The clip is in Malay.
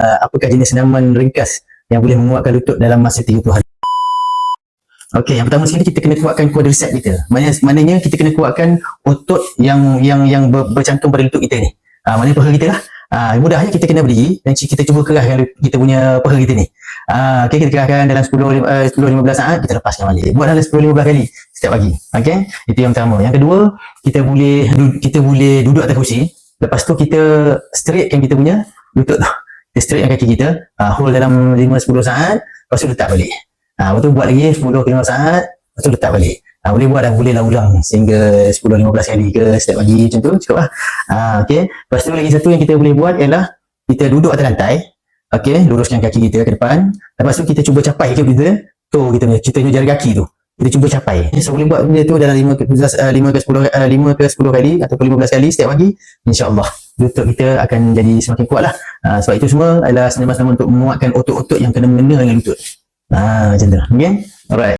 apakah jenis senaman ringkas yang boleh menguatkan lutut dalam masa 30 hari. Okey, yang pertama sekali kita kena kuatkan quadricep kita. Maknanya kita kena kuatkan otot yang bercantum pada lutut kita ni. Maknanya paha kita lah. Mudahnya kita kena berdiri dan kita cuba kerahkan kita punya paha kita ni. Okey, kita kerahkan dalam 10-15 saat, kita lepaskan balik. Buat dalam 10-15 kali setiap pagi. Okey, itu yang pertama. Yang kedua, kita boleh duduk atas kerusi. Lepas tu kita straightkan kita punya lutut tu. Kita straightkan kaki kita, hold dalam 5-10 saat, lepas tu letak balik. Lepas tu buat lagi 10-15 saat, lepas tu letak balik. Boleh buat dan boleh lah ulang sehingga 10-15 kali ke setiap pagi macam tu, cukup lah. Okay. Lepas tu lagi satu yang kita boleh buat ialah kita duduk atas lantai. Okay, luruskan kaki kita ke depan. Lepas tu kita cuba capai ke kita, tu kita jari kaki tu. Kita cuba capai. So boleh buat benda tu dalam 5 ke 10 kali ataupun 15 kali setiap pagi. InsyaAllah lutut kita akan jadi semakin kuat lah. Sebab itu semua adalah senaman-senaman untuk menguatkan otot-otot yang kena mengena dengan lutut. Macam tu. Okay. Alright.